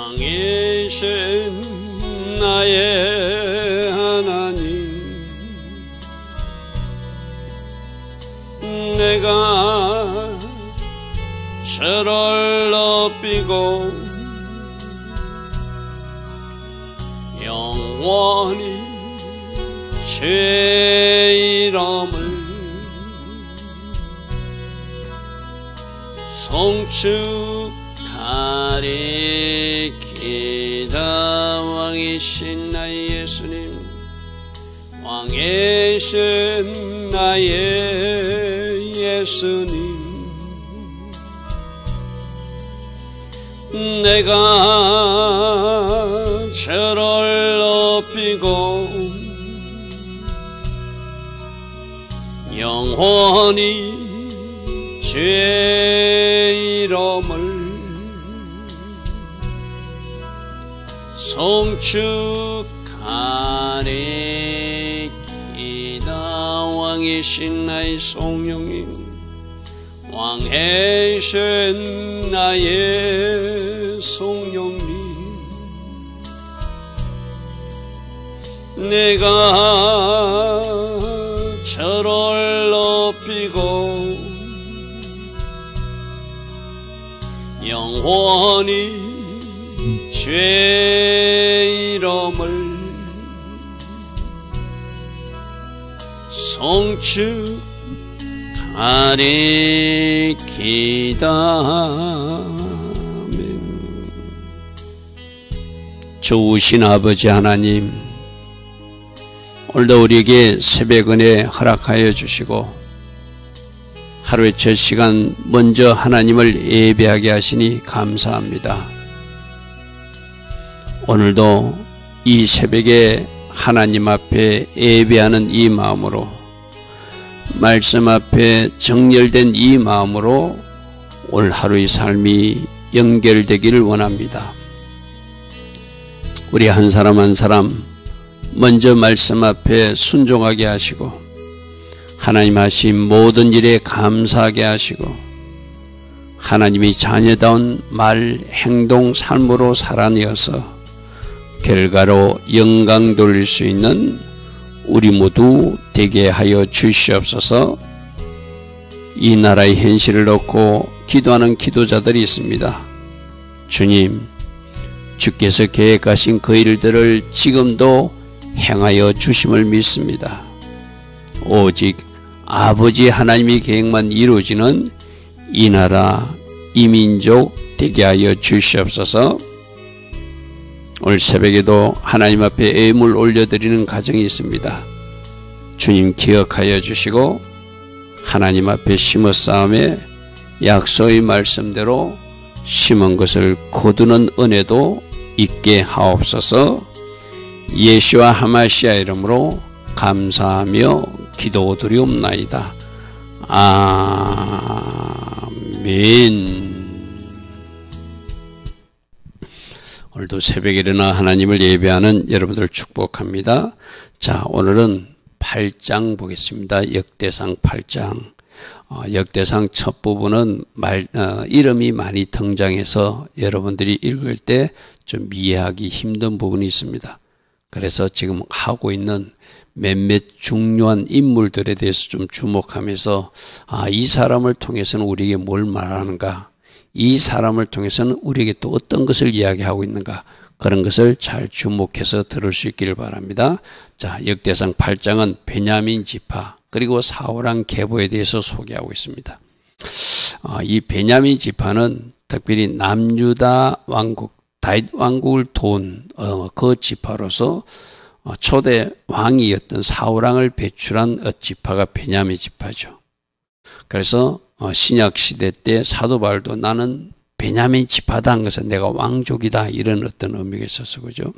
왕이신 나의 하나님, 내가 저를 높이고 영원히 주의 이름을 송축하리이다. 왕이신 나의 예수님, 왕이신 나의 예수님, 내가 저를 높이고 영원히 주의 이름을 송축하리이다. 왕이신 나의 성령님, 왕이신 나의 성령님, 내가 저를 높이고 영원히 주의 이름을 송축하리이다. 좋으신 아버지 하나님, 오늘도 우리에게 새벽 은혜 허락하여 주시고 하루의 첫 시간 먼저 하나님을 예배하게 하시니 감사합니다. 오늘도 이 새벽에 하나님 앞에 예배하는 이 마음으로, 말씀 앞에 정렬된 이 마음으로 오늘 하루의 삶이 연결되기를 원합니다. 우리 한 사람 한 사람 먼저 말씀 앞에 순종하게 하시고 하나님 하신 모든 일에 감사하게 하시고 하나님이 자녀다운 말, 행동, 삶으로 살아내어서 결과로 영광 돌릴 수 있는 우리 모두 되게 하여 주시옵소서. 이 나라의 현실을 놓고 기도하는 기도자들이 있습니다. 주님, 주께서 계획하신 그 일들을 지금도 행하여 주심을 믿습니다. 오직 아버지 하나님의 계획만 이루어지는 이 나라, 이 민족 되게 하여 주시옵소서. 오늘 새벽에도 하나님 앞에 예물 올려드리는 가정이 있습니다. 주님 기억하여 주시고 하나님 앞에 심었사오매 약속의 말씀대로 심은 것을 거두는 은혜도 있게 하옵소서. 예수와 하마시아 이름으로 감사하며 기도드리옵나이다. 아멘. 오늘도 새벽에 일어나 하나님을 예배하는 여러분들을 축복합니다. 자, 오늘은 8장 보겠습니다. 역대상 8장. 역대상 첫 부분은 이름이 많이 등장해서 여러분들이 읽을 때 좀 이해하기 힘든 부분이 있습니다. 그래서 지금 하고 있는 몇몇 중요한 인물들에 대해서 좀 주목하면서 이 사람을 통해서는 우리에게 뭘 말하는가, 이 사람을 통해서는 우리에게 또 어떤 것을 이야기하고 있는가, 그런 것을 잘 주목해서 들을 수 있기를 바랍니다. 자, 역대상 8장은 베냐민 지파 그리고 사울왕 계보에 대해서 소개하고 있습니다. 이 베냐민 지파는 특별히 남유다 왕국, 다윗 왕국을 도운 그 지파로서 초대 왕이었던 사울왕을 배출한 지파가 베냐민 지파죠. 그래서 신약 시대 때 사도 바울도 나는 베냐민 지파다 한 것은 내가 왕족이다 이런 어떤 의미가 있어서 그죠.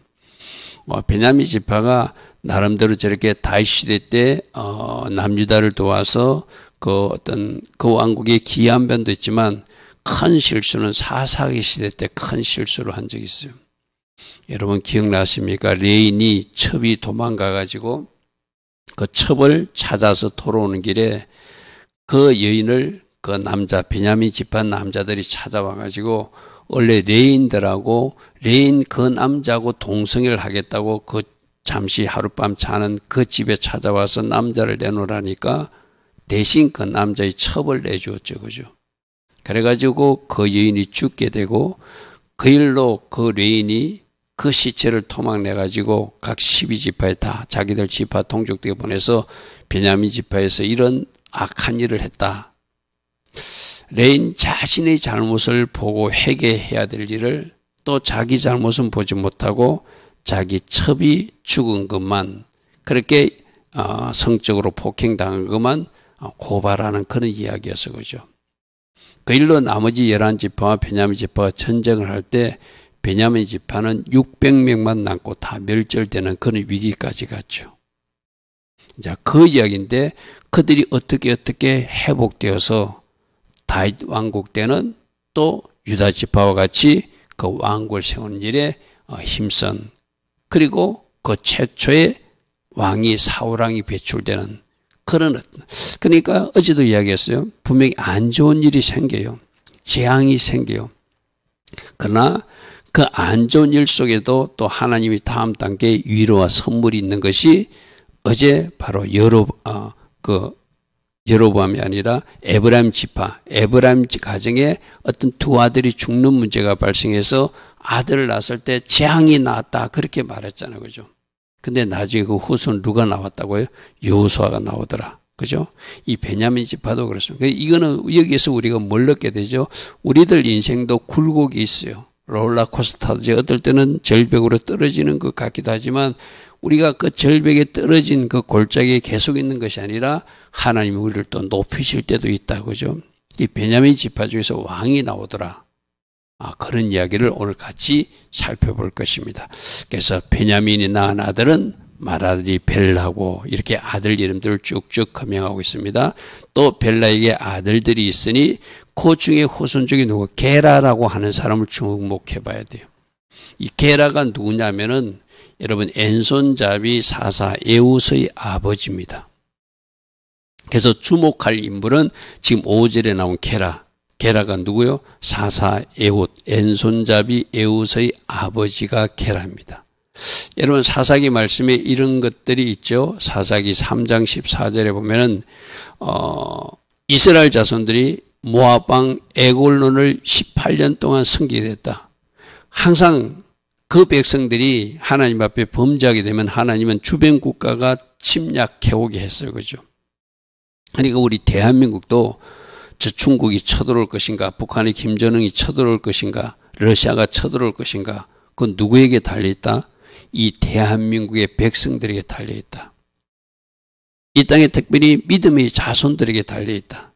베냐민 지파가 나름대로 저렇게 다윗 시대 때 남유다를 도와서 그 왕국의 기이한 면도 있지만 큰 실수는 사사기 시대 때 큰 실수를 한 적이 있어요. 여러분 기억나십니까? 레인이 첩이 도망가가지고 그 첩을 찾아서 돌아오는 길에 그 여인을 그 남자 베냐민 지파 남자들이 찾아와가지고 원래 레인들하고 레인 그 남자하고 동성애를 하겠다고 그 잠시 하룻밤 자는 그 집에 찾아와서 남자를 내놓으라니까 대신 그 남자의 첩을 내주었죠. 그죠? 그래가지고 그 여인이 죽게 되고 그 일로 그 레인이 그 시체를 토막내가지고 각 12지파에 다 자기들 지파 동족들에 보내서 베냐민 지파에서 이런 악한 일을 했다. 레인 자신의 잘못을 보고 회개해야 될 일을 또 자기 잘못은 보지 못하고 자기 첩이 죽은 것만 그렇게 성적으로 폭행당한 것만 고발하는 그런 이야기였어. 그죠? 그 일로 나머지 11지파와 베냐민 지파가 전쟁을 할 때 베냐민 지파는 600명만 남고 다 멸절되는 그런 위기까지 갔죠. 자, 그 이야기인데 그들이 어떻게 회복되어서 다윗 왕국 때는 또 유다 지파와 같이 그 왕국을 세우는 일에 힘쓴 그리고 그 최초의 왕이 사울왕이 배출되는 그런 그러니까 어제도 이야기했어요. 분명히 안 좋은 일이 생겨요. 재앙이 생겨요. 그러나 그 안 좋은 일 속에도 또 하나님이 다음 단계의 위로와 선물이 있는 것이 어제 바로 여로보암이 아니라 에브라임 지파, 에브라임 가정에 어떤 두 아들이 죽는 문제가 발생해서 아들을 낳았을 때 재앙이 나왔다 그렇게 말했잖아요. 그죠? 근데 나중에 그 후손 누가 나왔다고요? 여호수아가 나오더라. 그죠? 이 베냐민 지파도 그렇습니다. 이거는 여기에서 우리가 뭘 얻게 되죠? 우리들 인생도 굴곡이 있어요. 롤러코스터지 어떨 때는 절벽으로 떨어지는 것 같기도 하지만 우리가 그 절벽에 떨어진 그 골짜기에 계속 있는 것이 아니라 하나님이 우리를 또 높이실 때도 있다. 그죠? 이 베냐민 지파 중에서 왕이 나오더라. 그런 이야기를 오늘 같이 살펴볼 것입니다. 그래서 베냐민이 낳은 아들은 맏아들이 벨라고 이렇게 아들 이름들을 쭉쭉 거명하고 있습니다. 또 벨라에게 아들들이 있으니 그 중에 후손 중에 누구? 게라라고 하는 사람을 주목해 봐야 돼요. 이 게라가 누구냐면은 여러분 엔손잡이 사사 에웃의 아버지입니다. 그래서 주목할 인물은 지금 5절에 나온 게라가 누구요? 사사 에웃, 엔손잡이 에웃의 아버지가 게라입니다. 여러분 사사기 말씀에 이런 것들이 있죠. 사사기 3장 14절에 보면은 이스라엘 자손들이 모압 왕 에골론을 18년 동안 섬기겠다. 항상 그 백성들이 하나님 앞에 범죄하게 되면 하나님은 주변 국가가 침략해오게 했어요. 그죠? 그러니까 우리 대한민국도 저 중국이 쳐들어올 것인가, 북한의 김정은이 쳐들어올 것인가, 러시아가 쳐들어올 것인가, 그건 누구에게 달려있다? 이 대한민국의 백성들에게 달려있다. 이 땅에 특별히 믿음의 자손들에게 달려있다.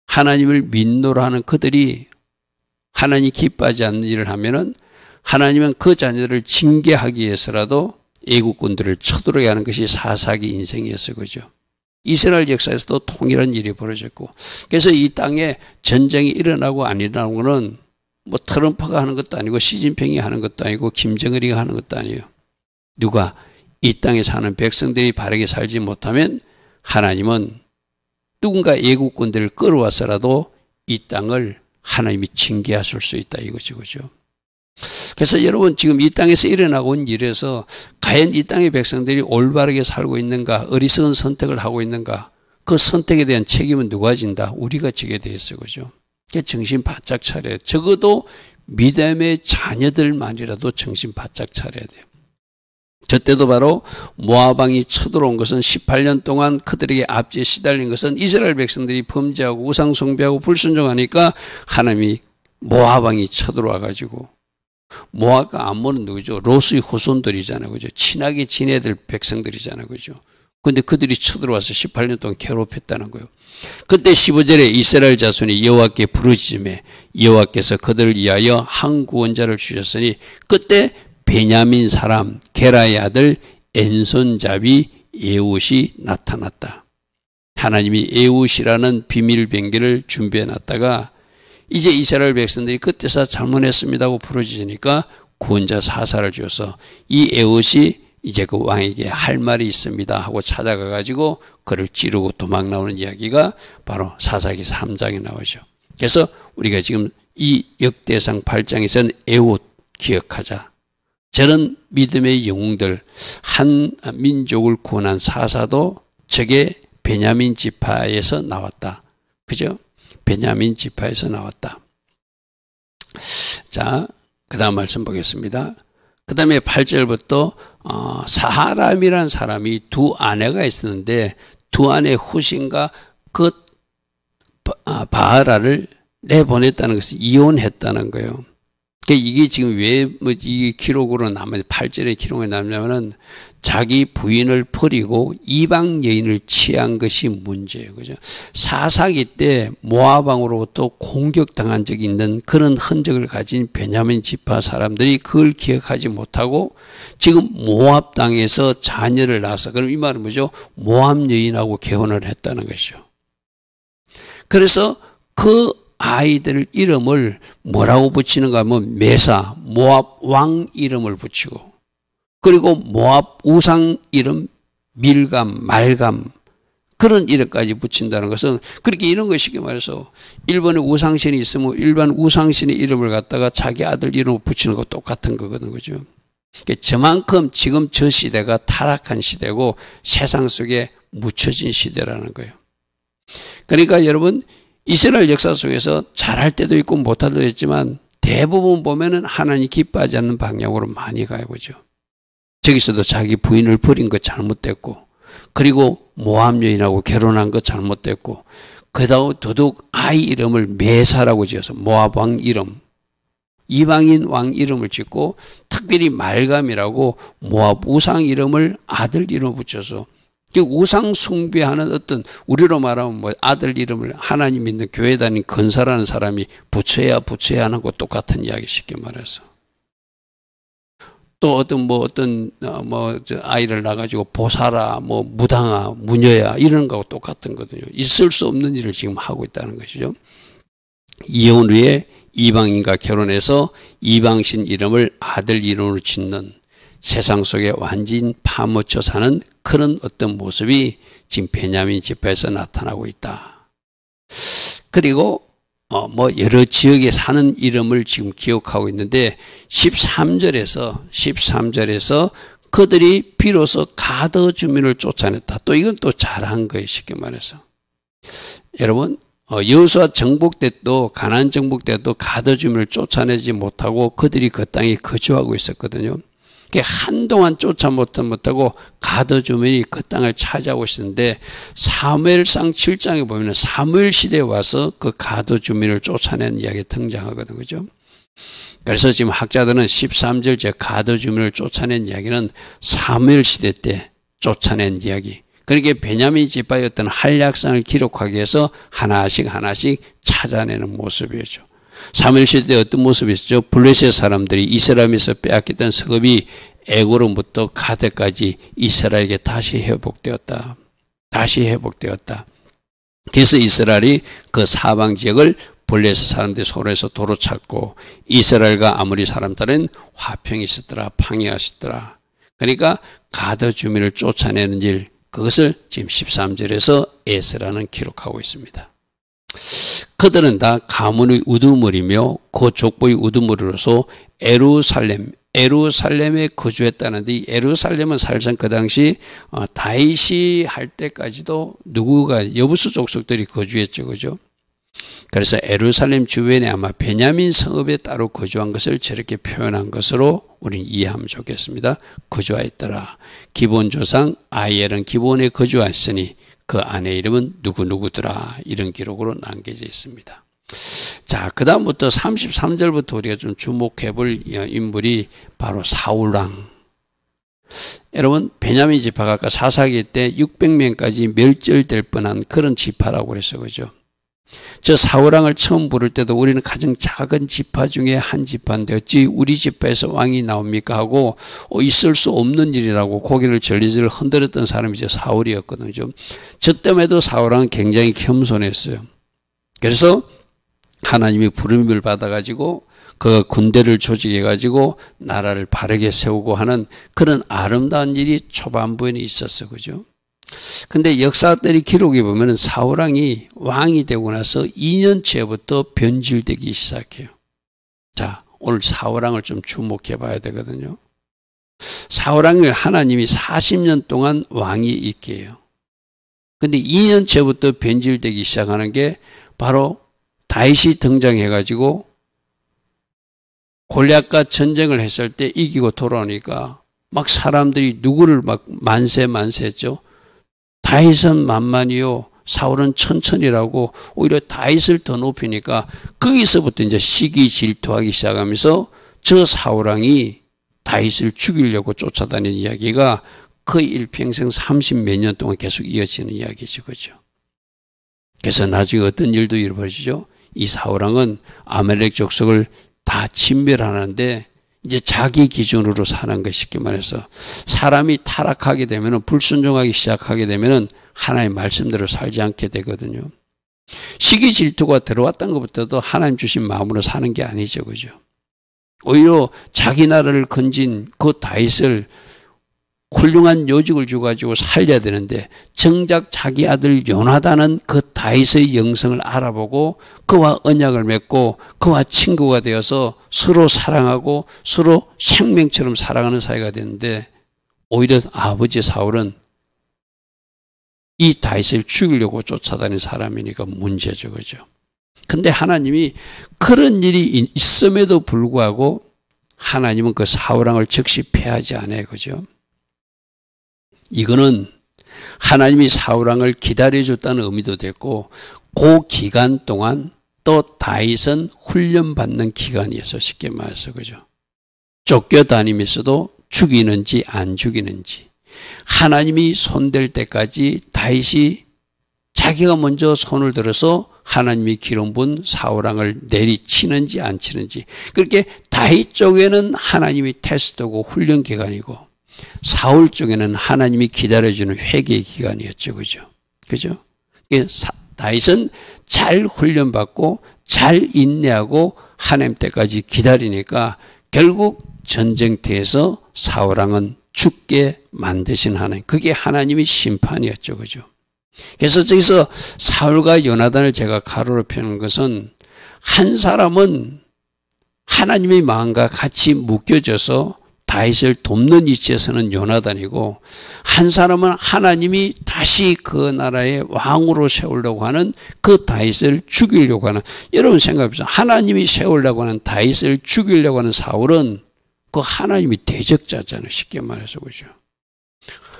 하나님을 믿노라 하는 그들이 하나님이 기뻐하지 않는 일을 하면은 하나님은 그 자녀들을 징계하기 위해서라도 애국군들을 쳐들어오게 하는 것이 사사기 인생이었어요. 그죠? 이스라엘 역사에서도 통일한 일이 벌어졌고 그래서 이 땅에 전쟁이 일어나고 안 일어나고는 뭐 트럼프가 하는 것도 아니고 시진핑이 하는 것도 아니고 김정은이가 하는 것도 아니에요. 누가 이 땅에 사는 백성들이 바르게 살지 못하면 하나님은 누군가 애국군들을 끌어와서라도 이 땅을 하나님이 징계하실 수 있다 이거죠. 그죠? 그래서 여러분 지금 이 땅에서 일어나고 있는 일에서 과연 이 땅의 백성들이 올바르게 살고 있는가, 어리석은 선택을 하고 있는가, 그 선택에 대한 책임은 누가 진다? 우리가 지게 돼 있어요. 그죠? 정신 바짝 차려야 돼요. 적어도 믿음의 자녀들만이라도 정신 바짝 차려야 돼요. 저 때도 바로 모압 왕이 쳐들어온 것은 18년 동안 그들에게 압제에 시달린 것은 이스라엘 백성들이 범죄하고 우상 숭배하고 불순종하니까 하나님이 모압 왕이 쳐들어와 가지고 모압과 암몬은 누구죠? 롯의 후손들이잖아요. 그죠? 친하게 지내들 백성들이잖아요. 그죠? 근데 그들이 쳐들어와서 18년 동안 괴롭혔다는 거예요. 그때 15절에 이스라엘 자손이 여호와께 부르짖음에 여호와께서 그들을 위하여 한 구원자를 주셨으니 그때 베냐민 사람 게라의 아들 엔손잡이 에웃이 나타났다. 하나님이 에웃이라는 비밀 병기를 준비해 놨다가 이제 이스라엘 백성들이 그때서 잘못했습니다고 부르짖으니까 구원자 사사를 주어서 이 에웃이 이제 그 왕에게 할 말이 있습니다 하고 찾아가 가지고 그를 찌르고 도망 나오는 이야기가 바로 사사기 3장에 나오죠. 그래서 우리가 지금 이 역대상 8장에서는 에웃 기억하자. 저런 믿음의 영웅들, 한 민족을 구원한 사사도 저게 베냐민 지파에서 나왔다. 그죠? 베냐민 지파에서 나왔다. 자, 그 다음 말씀 보겠습니다. 그 다음에 8절부터 사람이라는 사람이 두 아내가 있었는데 두 아내 후신과 그 바하라를 내보냈다는 것을 이혼했다는 거예요. 이게 지금 왜 이 기록으로 남아 8절의 기록에 남냐면은 자기 부인을 버리고 이방 여인을 취한 것이 문제예요. 그죠? 사사기 때 모압 왕으로부터 공격당한 적이 있는 그런 흔적을 가진 베냐민 지파 사람들이 그걸 기억하지 못하고 지금 모압 땅에서 자녀를 낳아서, 그럼 이 말은 뭐죠? 모압 여인하고 결혼을 했다는 것이죠. 그래서 그 아이들 이름을 뭐라고 붙이는가 하면 메사, 모압 왕 이름을 붙이고, 그리고 모압 우상 이름 밀감, 말감, 그런 이름까지 붙인다는 것은, 그렇게 이런 거 쉽게 말해서 일본에 우상신이 있으면 일반 우상신의 이름을 갖다가 자기 아들 이름을 붙이는 거 똑같은 거거든, 그죠? 저만큼 지금 저 시대가 타락한 시대고 세상 속에 묻혀진 시대라는 거예요. 그러니까 여러분, 이스라엘 역사 속에서 잘할 때도 있고 못할 때도 있지만 대부분 보면은 하나님 기뻐하지 않는 방향으로 많이 가요, 그죠? 저기서도 자기 부인을 버린 거 잘못됐고, 그리고 모압 여인하고 결혼한 거 잘못됐고, 그다음 더더욱 아이 이름을 메사라고 지어서 모압 왕 이름, 이방인 왕 이름을 짓고, 특별히 말감이라고 모압 우상 이름을 아들 이름을 붙여서, 우상 숭배하는 어떤, 우리로 말하면 뭐 아들 이름을 하나님 믿는 교회 다니는 건사라는 사람이 붙여야 하는 것 똑같은 이야기, 쉽게 말해서. 또 어떤 아이를 낳아가지고 보사라, 무당아, 무녀야 이런 거하고 똑같은 거거든요. 있을 수 없는 일을 지금 하고 있다는 것이죠. 이혼 후에 이방인과 결혼해서 이방신 이름을 아들 이름으로 짓는, 세상 속에 완전 파묻혀 사는 그런 어떤 모습이 지금 베냐민 지파에서 나타나고 있다. 그리고 여러 지역에 사는 이름을 지금 기억하고 있는데 13절에서 그들이 비로소 가드 주민을 쫓아냈다. 또 이건 또 잘한 거예요, 쉽게 말해서. 여러분, 여호수아 정복 때도, 가나안 정복 때도 가드 주민을 쫓아내지 못하고 그들이 그 땅에 거주하고 있었거든요. 한동안 쫓아 못하고 가드 주민이 그 땅을 차지하고 있었는데, 사무엘상 7장에 보면 사무엘 시대에 와서 그 가드 주민을 쫓아내는 이야기가 등장하거든요. 그죠? 그래서 지금 학자들은 13절 제 가드 주민을 쫓아낸 이야기는 사무엘 시대 때 쫓아낸 이야기. 그러니까 베냐민 지파의 어떤 한락상을 기록하기 위해서 하나씩 찾아내는 모습이었죠. 사무엘 시대 때 어떤 모습이 있었죠? 블레셋 사람들이 이스라엘에서 빼앗겼던 성읍이 에고로부터 가드까지 이스라엘에게 다시 회복되었다. 그래서 이스라엘이 그 사방 지역을 블레셋 사람들이 손에서 도로 찾고, 이스라엘과 아모리 사람들은 화평이 있었더라, 방해하셨더라. 그러니까 가드 주민을 쫓아내는 일, 그것을 지금 13절에서 에스라는 기록하고 있습니다. 그들은 다 가문의 우두머리며 그 족보의 우두머리로서 에루살렘에 거주했다는데, 이 에루살렘은 사실상 그 당시 다윗이 할 때까지도 여부수 족속들이 거주했죠, 그죠? 그래서 에루살렘 주변에 아마 베냐민 성읍에 따로 거주한 것을 저렇게 표현한 것으로 우리는 이해하면 좋겠습니다. 거주하였더라. 기본 조상 아이엘은 기본에 거주하였으니 그 아내 이름은 누구누구더라. 이런 기록으로 남겨져 있습니다. 자, 그 다음부터 33절부터 우리가 좀 주목해 볼 인물이 바로 사울왕. 여러분, 베냐민 지파가 아까 사사기 때 600명까지 멸절될 뻔한 그런 지파라고 그랬어요, 그죠? 저 사울왕을 처음 부를 때도 우리는 가장 작은 지파 중에 한 지파인데 어찌 우리 지파에서 왕이 나옵니까 하고 있을 수 없는 일이라고 고개를 절리절리 흔들었던 사람이 저 사울이었거든요. 저 때문에도 사울왕은 굉장히 겸손했어요. 그래서 하나님이 부름을 받아가지고 그 군대를 조직해가지고 나라를 바르게 세우고 하는 그런 아름다운 일이 초반부에는 있었어요, 그죠? 근데 역사들이 기록해 보면은 사울왕이 왕이 되고 나서 2년째부터 변질되기 시작해요. 자, 오늘 사울왕을 좀 주목해 봐야 되거든요. 사울왕을 하나님이 40년 동안 왕이 있게 해요. 근데 2년째부터 변질되기 시작하는 게 바로 다윗이 등장해가지고 골리앗과 전쟁을 했을 때 이기고 돌아오니까 막 사람들이 누구를 막 만세했죠. 다윗은 만만이요, 사울은 천천히라고 오히려 다윗을 더 높이니까 거기서부터 이제 시기 질투하기 시작하면서 저 사울왕이 다윗을 죽이려고 쫓아다니는 이야기가 거의 일평생 30몇 년 동안 계속 이어지는 이야기죠. 그죠? 그래서 나중에 어떤 일도 일어나죠. 이 사울왕은 아말렉 족속을 다 진멸하는데 이제 자기 기준으로 사는 것, 쉽게 말해서 사람이 타락하게 되면, 불순종하기 시작하게 되면 하나님의 말씀대로 살지 않게 되거든요. 시기 질투가 들어왔던 것부터도 하나님 주신 마음으로 사는 게 아니죠. 그죠? 오히려 자기 나라를 건진 그 다윗을 훌륭한 요직을 주가지고 살려야 되는데 정작 자기 아들 요나단은 그 다윗의 영성을 알아보고 그와 언약을 맺고 그와 친구가 되어서 서로 사랑하고 서로 생명처럼 사랑하는 사이가 됐는데, 오히려 아버지 사울은 이 다윗을 죽이려고 쫓아다니는 사람이니까 문제죠. 그죠? 근데 하나님이 그런 일이 있음에도 불구하고 하나님은 그 사울왕을 즉시 패하지 않아요. 그죠? 이거는 하나님이 사울왕을 기다려줬다는 의미도 됐고, 그 기간 동안 또 다윗은 훈련받는 기간이어서, 쉽게 말해서, 그죠? 쫓겨다니면서도 죽이는지 안 죽이는지, 하나님이 손댈 때까지 다윗이 자기가 먼저 손을 들어서 하나님이 기름 부은 사울왕을 내리치는지 안 치는지, 그렇게 다윗 쪽에는 하나님이 테스트고 훈련 기간이고 사울 쪽에는 하나님이 기다려주는 회개 기간이었죠. 그죠? 그죠? 다윗은 잘 훈련받고 잘 인내하고 하나님 때까지 기다리니까 결국 전쟁터에서 사울왕은 죽게 만드신 하나님, 그게 하나님의 심판이었죠. 그죠? 그래서 저기서 사울과 요나단을 제가 가로로 펴는 것은, 한 사람은 하나님의 마음과 같이 묶여져서 다윗을 돕는 위치에서는 요나단이고, 한 사람은 하나님이 다시 그 나라의 왕으로 세우려고 하는 그 다윗을 죽이려고 하는, 여러분 생각해보세요. 하나님이 세우려고 하는 다윗을 죽이려고 하는 사울은 그 하나님이 대적자잖아요. 쉽게 말해서. 그죠?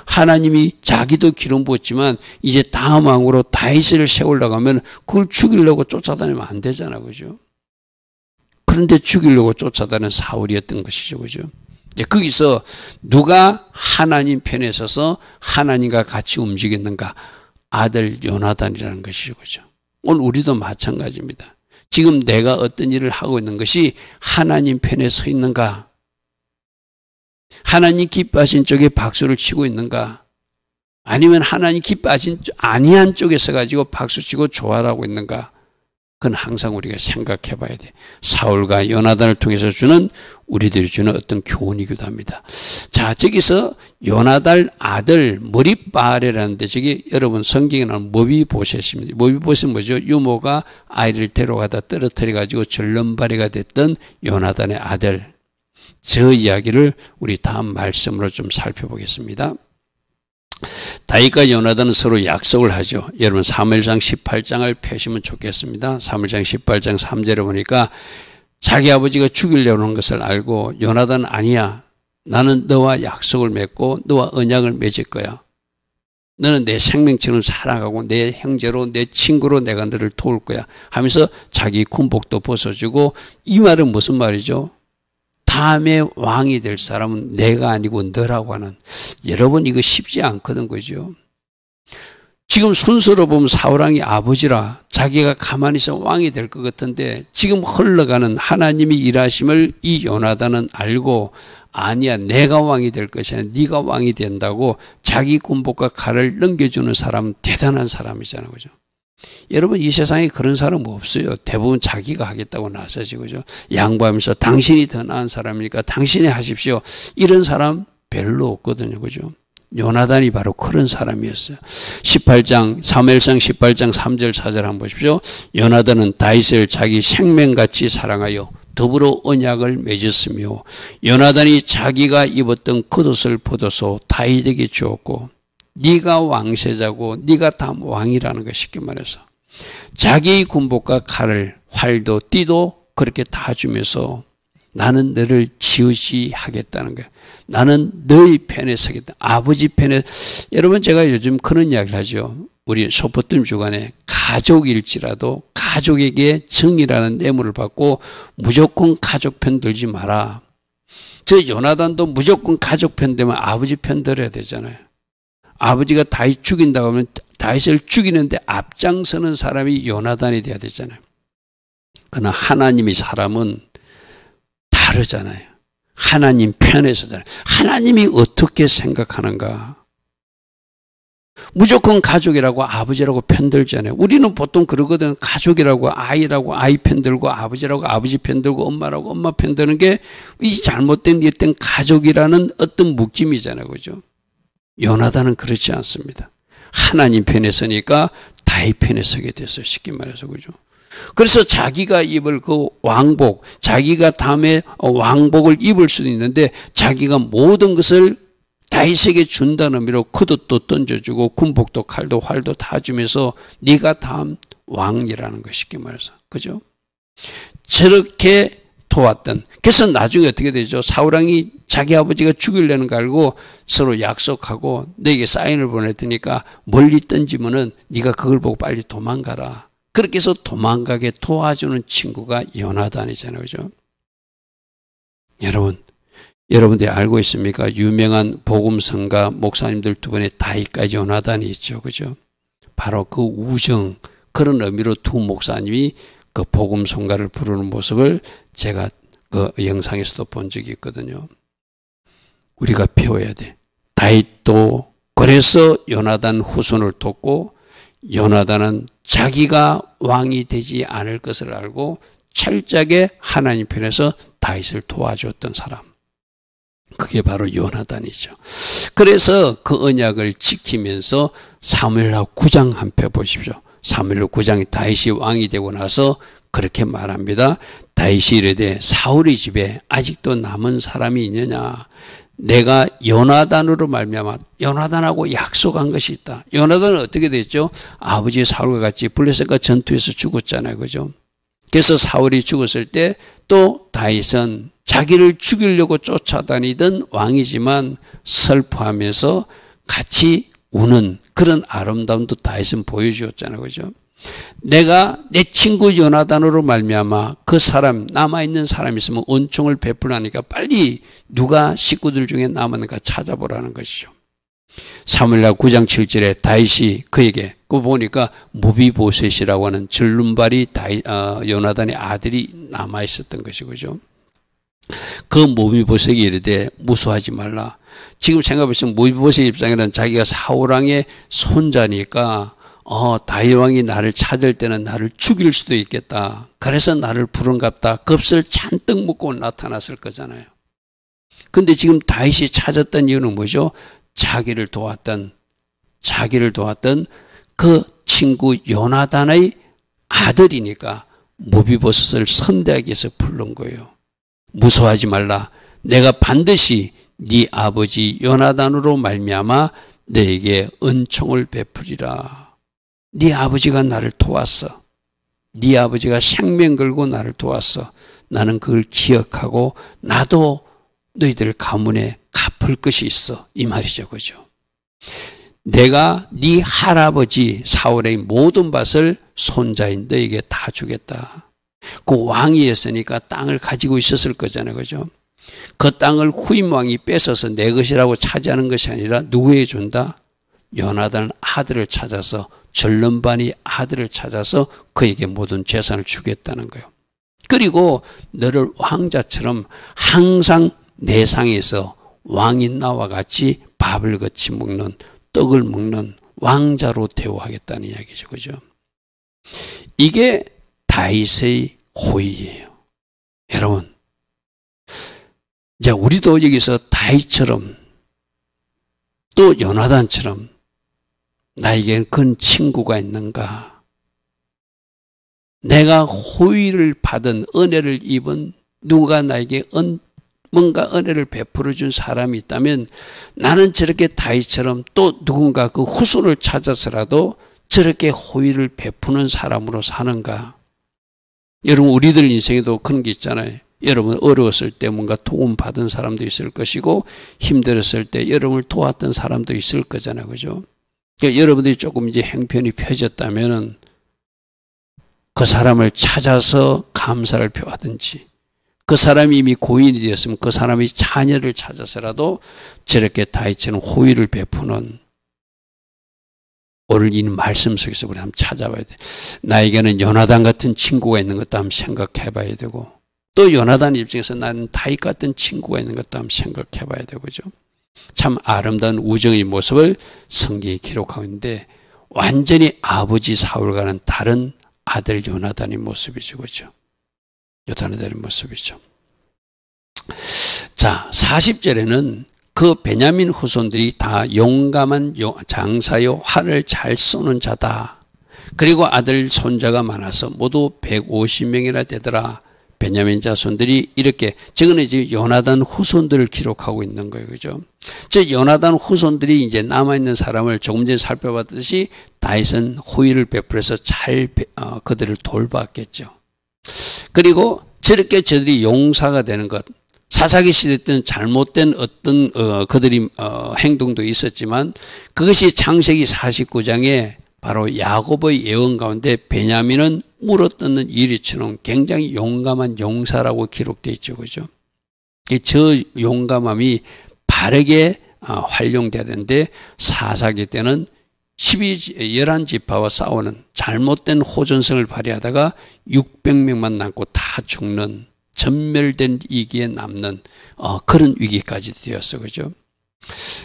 하나님이 자기도 기름 부었지만 이제 다음 왕으로 다윗을 세우려고 하면 그걸 죽이려고 쫓아다니면 안 되잖아요. 그죠? 그런데 죽이려고 쫓아다니는 사울이었던 것이죠. 그죠? 거기서 누가 하나님 편에 서서 하나님과 같이 움직였는가? 아들 요나단이라는 것이죠. 그죠? 오늘 우리도 마찬가지입니다. 지금 내가 어떤 일을 하고 있는 것이 하나님 편에 서 있는가? 하나님 기뻐하신 쪽에 박수를 치고 있는가? 아니면 하나님 기뻐하신 아니한 쪽에 서가지고 박수치고 좋아하고 있는가? 그건 항상 우리가 생각해 봐야 돼. 사울과 요나단을 통해서 주는, 우리들이 주는 어떤 교훈이기도 합니다. 자, 저기서 요나단 아들 머리바알이라는데, 저기 여러분 성경에 나오는 머비보셋입니다. 머비보셋은 뭐죠? 유모가 아이를 데려가다 떨어뜨려가지고 절름발이가 됐던 요나단의 아들. 저 이야기를 우리 다음 말씀으로 좀 살펴보겠습니다. 다윗과 요나단은 서로 약속을 하죠. 여러분 사무엘상 18장을 펴시면 좋겠습니다. 사무엘상 18장 3절에 보니까 자기 아버지가 죽이려고 하는 것을 알고 요나단은 아니야, 나는 너와 약속을 맺고 너와 언약을 맺을 거야. 너는 내 생명처럼 살아가고 내 형제로 내 친구로 내가 너를 도울 거야 하면서 자기 군복도 벗어주고, 이 말은 무슨 말이죠? 다음에 왕이 될 사람은 내가 아니고 너라고 하는, 여러분 이거 쉽지 않거든. 그죠? 지금 순서로 보면 사울왕이 아버지라 자기가 가만히 있어 왕이 될 것 같은데, 지금 흘러가는 하나님이 일하심을 이 요나단은 알고, 아니야 내가 왕이 될 것이 아니라 네가 왕이 된다고 자기 군복과 칼을 넘겨주는 사람은 대단한 사람이잖아요. 그죠? 여러분 이 세상에 그런 사람은 없어요. 대부분 자기가 하겠다고 나서지. 그죠? 양보하면서 당신이 더 나은 사람이니까 당신이 하십시오, 이런 사람 별로 없거든요. 그죠? 요나단이 바로 그런 사람이었어요. 18장 사무엘상 18장 3절 4절 한번 보십시오. 요나단은 다윗을 자기 생명같이 사랑하여 더불어 언약을 맺었으며 요나단이 자기가 입었던 겉옷을 벗어서 다윗에게 주었고 네가 왕세자고 네가 다음 왕이라는 거 쉽게 말해서 자기의 군복과 칼을 활도 띠도 그렇게 다 주면서 나는 너를 지으시하겠다는 거예요. 나는 너의 편에 서겠다. 아버지 편에. 여러분 제가 요즘 그런 이야기를 하죠. 우리 소포팀 주간에 가족일지라도 가족에게 정의라는 뇌물을 받고 무조건 가족 편 들지 마라. 저 요나단도 무조건 가족 편 되면 아버지 편 들어야 되잖아요. 아버지가 다윗 죽인다고 하면 다윗을 죽이는데 앞장서는 사람이 요나단이 돼야 되잖아요. 그러나 하나님의 사람은 다르잖아요. 하나님 편에 서잖아요. 하나님이 어떻게 생각하는가. 무조건 가족이라고 아버지라고 편들잖아요. 우리는 보통 그러거든. 가족이라고 아이라고 아이 편들고 아버지라고 아버지 편들고 엄마라고 엄마 편드는 게 이 잘못된 어떤 가족이라는 어떤 묶임이잖아요. 그죠? 요나단은 그렇지 않습니다. 하나님 편에 서니까 다윗 편에 서게 됐어요. 쉽게 말해서. 그죠? 그래서 자기가 입을 그 왕복, 자기가 다음에 왕복을 입을 수도 있는데 자기가 모든 것을 다윗에게 준다는 의미로 겉옷도 던져주고 군복도 칼도 활도 다 주면서 네가 다음 왕이라는 거 쉽게 말해서. 그죠? 저렇게 도왔던. 그래서 나중에 어떻게 되죠? 사울왕이 자기 아버지가 죽이려는 거 알고 서로 약속하고 너에게 사인을 보냈으니까 멀리 던지면은 네가 그걸 보고 빨리 도망가라. 그렇게 해서 도망가게 도와주는 친구가 요나단이잖아요. 그죠? 여러분들이 알고 있습니까? 유명한 복음성가 목사님들 두 분의 다윗까지 요나단이 있죠. 그죠? 바로 그 우정, 그런 의미로 두 목사님이 그 복음성가를 부르는 모습을 제가 그 영상에서도 본 적이 있거든요. 우리가 배워야 돼. 다윗도 그래서 요나단 후손을 돕고 요나단은 자기가 왕이 되지 않을 것을 알고 철저하게 하나님 편에서 다윗을 도와줬던 사람. 그게 바로 요나단이죠. 그래서 그 언약을 지키면서 사무엘하 9장 한 편 보십시오. 사무엘하 9장에 다윗이 왕이 되고 나서 그렇게 말합니다. 다윗이 이르되 사울의 집에 아직도 남은 사람이 있느냐. 내가 요나단으로 말미암아 요나단하고 약속한 것이 있다. 요나단은 어떻게 됐죠? 아버지 사울과 같이 블레셋과 전투에서 죽었잖아요. 그죠? 그래서 사울이 죽었을 때 또 다윗은 자기를 죽이려고 쫓아다니던 왕이지만 슬퍼하면서 같이 우는 그런 아름다움도 다윗은 보여주었잖아요. 그죠? 내가 내 친구 요나단으로 말미암아 그 사람 남아있는 사람이 있으면 은총을 베풀라니까 빨리 누가 식구들 중에 남았는가 찾아보라는 것이죠. 사무엘하 9장 7절에 다윗이 그에게 그 보니까 무비보셋이라고 하는 절름발이 요나단의 아들이 남아있었던 것이죠. 그 무비보셋이 이르되 무수하지 말라. 지금 생각해보시면 무비보셋 입장에는 자기가 사울왕의 손자니까 다윗 왕이 나를 찾을 때는 나를 죽일 수도 있겠다. 그래서 나를 부른갑다. 겁을 잔뜩 먹고 나타났을 거잖아요. 근데 지금 다윗이 찾았던 이유는 뭐죠? 자기를 도왔던 그 친구 요나단의 아들이니까 무비보셋을 선대하기 위해서 부른 거예요. 무서워하지 말라. 내가 반드시 네 아버지 요나단으로 말미암아 너에게 은총을 베풀이라. 네 아버지가 나를 도왔어. 네 아버지가 생명 걸고 나를 도왔어. 나는 그걸 기억하고 나도 너희들 가문에 갚을 것이 있어. 이 말이죠. 그죠? 내가 네 할아버지 사울의 모든 밭을 손자인 너에게 다 주겠다. 그 왕이었으니까 땅을 가지고 있었을 거잖아요. 그죠? 그 땅을 후임 왕이 뺏어서 내 것이라고 차지하는 것이 아니라 누구에게 준다? 요나단 아들을 찾아서 절름반이 아들을 찾아서 그에게 모든 재산을 주겠다는 거예요. 그리고 너를 왕자처럼 항상 내 상에서 왕인 나와 같이 밥을 같이 먹는 떡을 먹는 왕자로 대우하겠다는 이야기죠. 그죠? 이게 다윗의 호의예요. 여러분, 이제 우리도 여기서 다윗처럼 또 요나단처럼 나에게는 그런 친구가 있는가? 내가 호의를 받은 은혜를 입은 누가 나에게 뭔가 은혜를 베풀어 준 사람이 있다면 나는 저렇게 다윗처럼 또 누군가 그 후손을 찾아서라도 저렇게 호의를 베푸는 사람으로 사는가? 여러분 우리들 인생에도 그런 게 있잖아요. 여러분 어려웠을 때 뭔가 도움 받은 사람도 있을 것이고 힘들었을 때 여러분을 도왔던 사람도 있을 거잖아요. 그죠? 그러니까 여러분들이 조금 이제 형편이 펴졌다면은 그 사람을 찾아서 감사를 표하든지 그 사람이 이미 고인이 되었으면 그 사람의 자녀를 찾아서라도 저렇게 다윗처럼 호의를 베푸는 오늘 이 말씀 속에서 우리 한번 찾아봐야 돼. 나에게는 요나단 같은 친구가 있는 것도 한번 생각해 봐야 되고 또 요나단 입장에서 나는 다윗 같은 친구가 있는 것도 한번 생각해 봐야 되고 그죠? 참 아름다운 우정의 모습을 성경이 기록하고 있는데 완전히 아버지 사울과는 다른 아들 요나단의 모습이죠. 그죠? 요나단의 모습이죠. 자, 40절에는 그 베냐민 후손들이 다 용감한 장사요 활을 잘 쏘는 자다. 그리고 아들 손자가 많아서 모두 150명이나 되더라. 베냐민 자손들이 이렇게 저거는 이제 요나단 후손들을 기록하고 있는 거예요. 그죠? 저 요나단 후손들이 이제 남아있는 사람을 조금 전에 살펴봤듯이 다윗은 호의를 베풀어서 잘 그들을 돌봤겠죠. 그리고 저렇게 저들이 용사가 되는 것 사사기 시대 때는 잘못된 어떤 그들이 행동도 있었지만 그것이 창세기 49장에 바로 야곱의 예언 가운데 베냐민은 물어뜯는 이리처럼 굉장히 용감한 용사라고 기록되어 있죠. 그죠? 저 용감함이 바르게 활용돼야 되는데 사사기 때는 11지파와 싸우는 잘못된 호전성을 발휘하다가 600명만 남고 다 죽는 전멸된 위기에 남는 그런 위기까지 되었어. 그죠?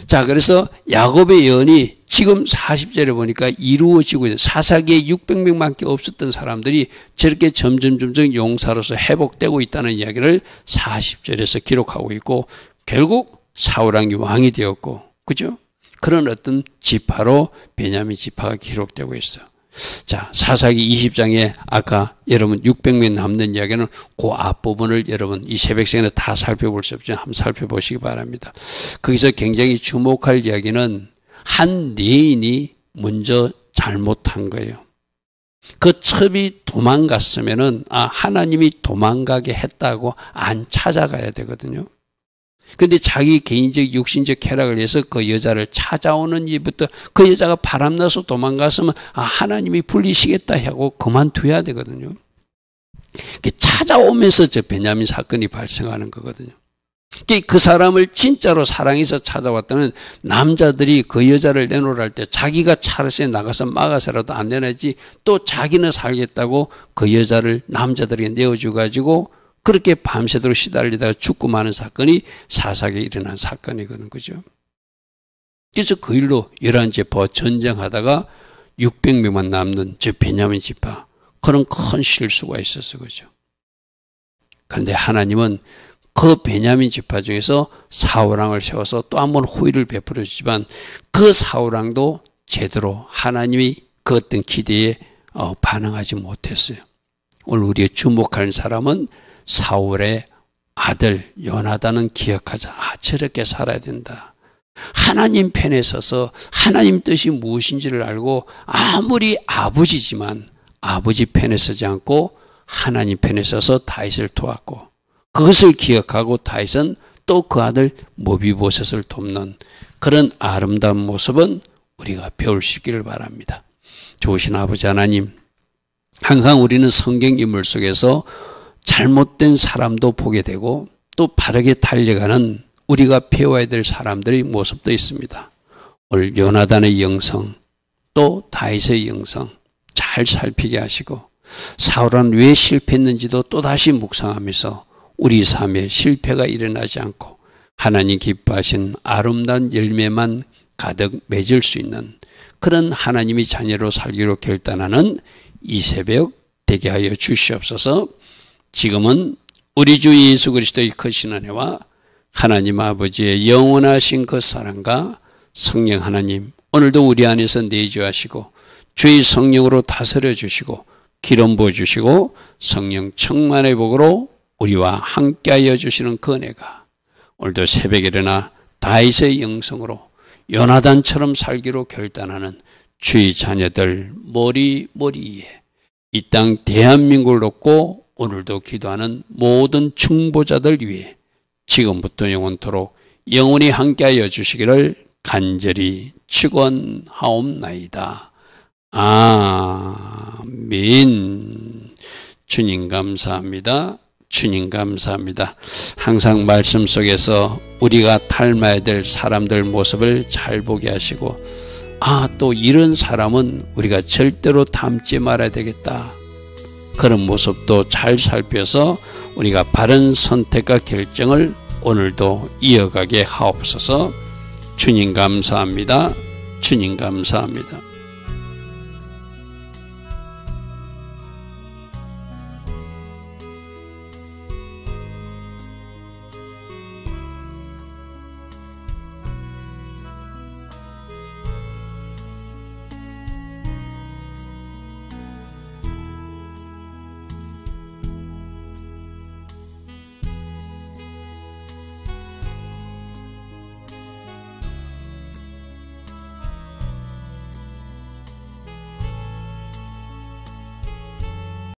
자, 그래서 야곱의 예언이 지금 40절에 보니까 이루어지고 있어요. 사사기에 600명밖에 없었던 사람들이 저렇게 점점 용사로서 회복되고 있다는 이야기를 40절에서 기록하고 있고 결국 사울왕이 왕이 되었고 그죠? 그런 어떤 지파로 베냐민 지파가 기록되고 있어요. 자, 사사기 20장에 아까 여러분 600명 남는 이야기는 그 앞부분을 여러분 이 새벽 시간에 다 살펴볼 수 없지만 한번 살펴보시기 바랍니다. 거기서 굉장히 주목할 이야기는 한 내인이 먼저 잘못한 거예요. 그 첩이 도망갔으면은 하나님이 도망가게 했다고 안 찾아가야 되거든요. 근데 자기 개인적 육신적 쾌락을 위해서 그 여자를 찾아오는 일부터 그 여자가 바람나서 도망갔으면 하나님이 불리시겠다 하고 그만둬야 되거든요. 찾아오면서 저 베냐민 사건이 발생하는 거거든요. 그 사람을 진짜로 사랑해서 찾아왔다면 남자들이 그 여자를 내놓으라 할 때 자기가 차르스에 나가서 막아서라도 안 내놔야지 또 자기는 살겠다고 그 여자를 남자들에게 내어줘 가지고 그렇게 밤새도록 시달리다가 죽고 마는 사건이 사사기에 일어난 사건이거든. 그죠? 그래서 그 일로 11지파와 전쟁하다가 600명만 남는 저 베냐민 지파 그런 큰 실수가 있었어. 그죠? 그런데 하나님은 그 베냐민 지파 중에서 사울왕을 세워서 또 한 번 호의를 베풀어 주지만 그 사울왕도 제대로 하나님이 그 어떤 기대에 반응하지 못했어요. 오늘 우리가 주목하는 사람은 사울의 아들 요나단은 기억하자. 저렇게 살아야 된다. 하나님 편에 서서 하나님 뜻이 무엇인지를 알고 아무리 아버지지만 아버지 편에 서지 않고 하나님 편에 서서 다윗을 도왔고 그것을 기억하고 다윗은 또 그 아들 모비보셋을 돕는 그런 아름다운 모습은 우리가 배울 수 있기를 바랍니다. 좋으신 아버지 하나님, 항상 우리는 성경 인물 속에서 잘못된 사람도 보게 되고 또 바르게 달려가는 우리가 배워야 될 사람들의 모습도 있습니다. 오늘 요나단의 영성 또 다윗의 영성 잘 살피게 하시고 사울은 왜 실패했는지도 또다시 묵상하면서 우리 삶에 실패가 일어나지 않고 하나님 기뻐하신 아름다운 열매만 가득 맺을 수 있는 그런 하나님의 자녀로 살기로 결단하는 이 새벽 되게 하여 주시옵소서. 지금은 우리 주 예수 그리스도의 크신 은혜와 하나님 아버지의 영원하신 그 사랑과 성령 하나님 오늘도 우리 안에서 내주하시고 주의 성령으로 다스려 주시고 기름 부어 주시고 성령 충만의 복으로 우리와 함께하여 주시는 그 은혜가 오늘도 새벽에 일어나 다윗의 영성으로 요나단처럼 살기로 결단하는 주의 자녀들 머리 위에 이 땅 대한민국을 놓고 오늘도 기도하는 모든 중보자들 위해 지금부터 영원토록 영원히 함께하여 주시기를 간절히 축원하옵나이다. 아멘. 주님 감사합니다. 주님 감사합니다. 항상 말씀 속에서 우리가 닮아야 될 사람들 모습을 잘 보게 하시고 또 이런 사람은 우리가 절대로 닮지 말아야 되겠다. 그런 모습도 잘 살펴서 우리가 바른 선택과 결정을 오늘도 이어가게 하옵소서. 주님 감사합니다. 주님 감사합니다.